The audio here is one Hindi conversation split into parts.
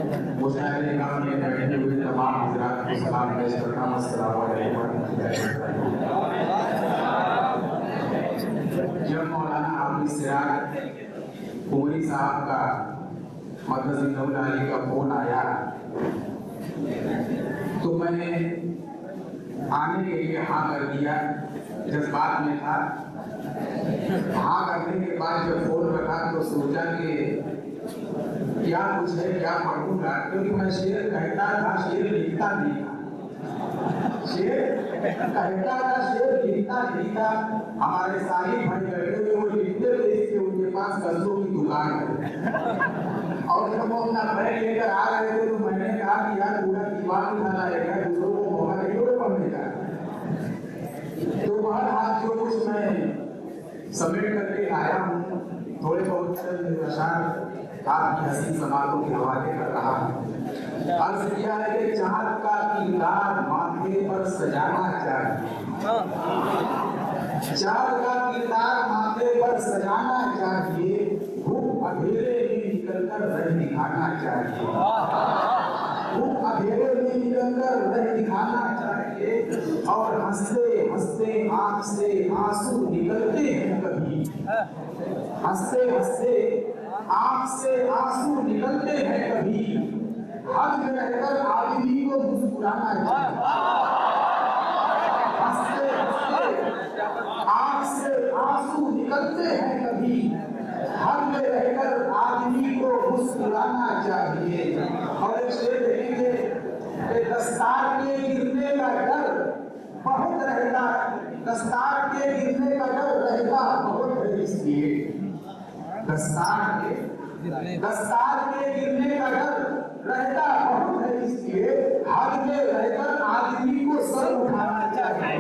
मुशायरे काम में बैठे हुए तमाम हज़रात को सलाम पेश करता हूं। अस्सलाम वालेकुम जब मौलाना हाफिज सिराज कुंवरी साहब का मदरसा का फोन आया तो मैंने आने के लिए हाँ कर दिया, जज्बात में था। हाँ करने के बाद जब फोन रखा तो सोचा कि क्या कुछ है, क्या पढ़ूंगा, क्योंकि मैं शेर कहता था, शेर लिखता नहीं था। शेर कहता था, शेर लिखता नहीं था। हमारे सारी भाई लड़के थे, वो लिखते थे, इसलिए उनके पास गजलों की दुकान है। और जब वो अपना बैग लेकर आ रहे थे तो मैंने कहा कि यार पूरा दीवान उठाना है, दूसरों को मौका नहीं दो पढ़ने का। तो वह हाथ जो कुछ मैं समेट करके आया हूँ, थोड़े बहुत अशार आपकी हसीन समातों के हवाले कर रहा हूँ। अर्ज किया है कि चाँद का किरदार माथे पर सजाना चाहिए, चाँद का किरदार माथे पर सजाना चाहिए, धूप अंधेरे में निकलकर रह दिखाना चाहिए, धूप अंधेरे में निकलकर रह दिखाना चाहिए। और हंसते हंसते आँख से आंसू निकलते हैं कभी, हंसते हंसते आँख से आंसू निकलते हैं कभी, हद में रहकर आदमी को मुस्कुराना चाहिए। हंसते हंसते आँख से आंसू निकलते हैं कभी, हद में रहकर आदमी को मुस्कुराना चाहिए। और एक शेर देखेंगे कि दस्तार के गिरने का डर बहुत रहता, दस्तार के गिरने का डर रहता बहुत है, इसलिए दस्तार के गिरने का डर रहता बहुत है, इसलिए हद में रहकर आदमी को सर उठाना चाहिए,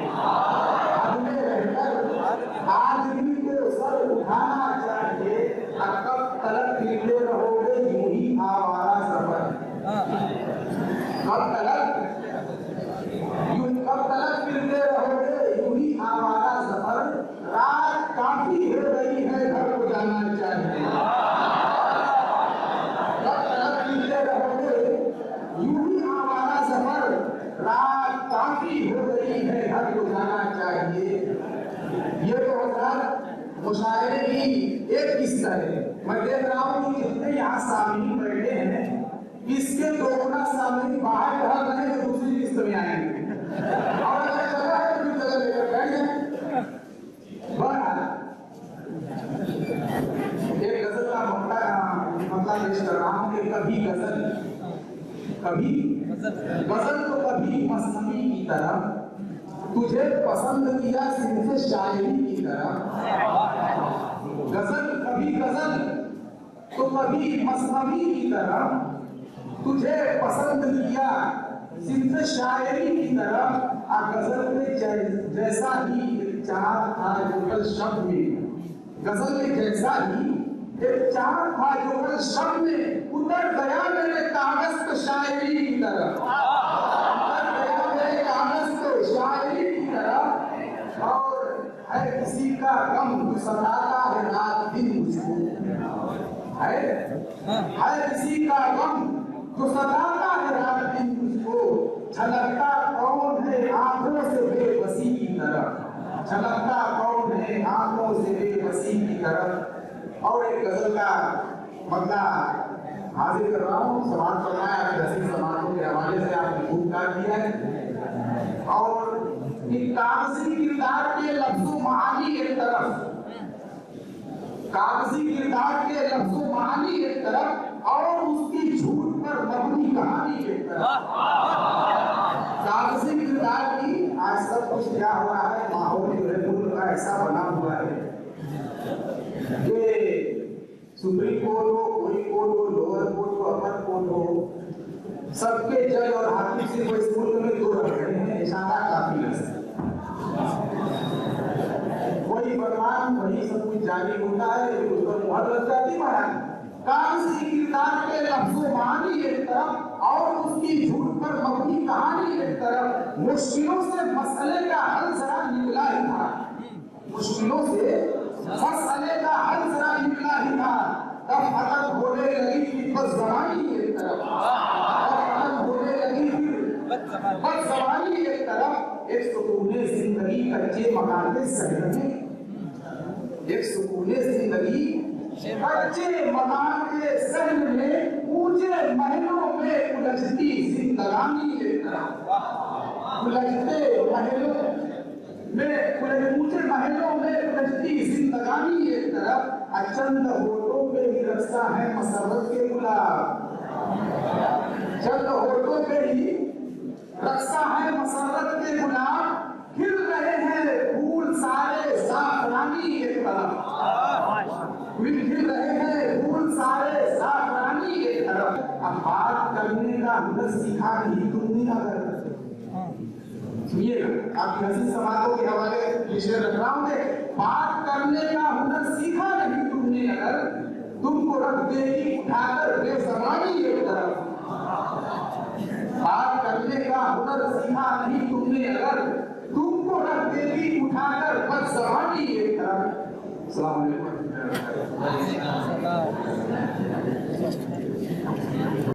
हद में रहकर आदमी को सर उठाना चाहिए। कब तलक फिरते रहोगे यूं ही आवारा सफर, कब तलक फिरते रहोगे यूं ही आवारा सफर, रात काफी हो गई है घर को जाना चाहिए। कब तलक फिरते रहोगे यूं ही आवारा सफर, रात काफी हो गई है घर को जाना चाहिए। ये तो हज़रात मुशायरे की एक किस्सा है। मैं देख रहा हूँ कि जितने यहाँ सामीन बैठे हैं, इसके दोगुना सामीन बाहर रह रहे हैं, दूसरी किस्त में आएंगे। और अगर जगह है तो फिर जगह लेकर बैठ जाए। एक गजल का मतलब पेश कर रहा हूँ कि कभी गजल तो कभी मस्ती की तरह, तुझे पसंद किया सिंह शायरी की तरह। गजल तो कभी मस्ती की तरह, तुझे पसंद किया सिंह शायरी की तरह। आ गजल में जैसा ही चार था जो कल शब्द में, गजल में जैसा ही एक चार था जो कल शब्द में उतर गया मेरे कागज पे शायरी की तरह, उतर गया मेरे कागज पे शायरी की तरह। और है किसी का गम जो सताता है रात दिन मुझको, है किसी का गम जो सताता है रात दिन मुझको, झलकता कौन है आंखों से बेबसी की तरह, झलकता कौन है आंखों से बेबसी की तरह। और एक गजल का मतलब हाजिर कर रहा हूँ, समाज फरमाया हसीन समाजों के हवाले से आपने खूब काम किया है। और कागजी किरदार के लफ्जों मानी एक तरफ, कागजी किरदार के लफ्जों मानी एक तरफ, और उसकी झूठ पर मबनी कहानी एक तरफ। कागजी किरदार की आज सब कुछ क्या हो रहा है, माहौल जो है मुल्क का ऐसा बना हुआ है कि सुप्रीम कोर्ट हो, कोई कोर्ट हो, लोअर कोर्ट हो, अपर कोर्ट हो, सबके जज और हाकिम सिर्फ इस मुल्क में दो रह रहे हैं, इशारा काफी है। वही फरमान वही सब कुछ जारी होता है, लेकिन उस पर मुहर लग जाती महाराज। कागजी किरदार के लफ्जों मानी एक तरफ, और उसकी झूठ पर मबनी कहानी एक तरफ। मुश्किलों से मसले का हल जरा निकला ही था, मुश्किलों से मसले का हल जरा निकला ही था, तब अगर बोले लगी कि बस जवानी एक तरफ। बस सवारी एक तरफ, एक सुकूने जिंदगी कच्चे मकान के शहर में, एक सुकूने जिंदगी कच्चे मकान के शहर में, ऊंचे महलों में उलझती जिंदगानी एक तरफ, उलझते महलों में, ऊंचे महलों में उलझती जिंदगानी एक तरफ, चंद होठों पे ही रखता है मसरत के गुलाब, चंद होठों पे ही रखता है मसरत के गुलाब, खिल रहे हैं फूल सारे साफरानी एक तरफ, खिल रहे हैं फूल सारे साफरानी एक तरफ। अब बात करने का हुनर सीखा नहीं तुमने, अगर सुनिएगा आपकी हंसी समातों के हवाले विषय रख रहा हूं, बात करने का हुनर सीखा नहीं तुमने अगर, तुमको रख देगी उठाकर बेसमानी एक तरफ, बात करने का हुनर सीखा नहीं तुमने अगर, तुमको रख देगी उठाकर बदसमानी एक तरफ। अस्सलाम वालेकुम।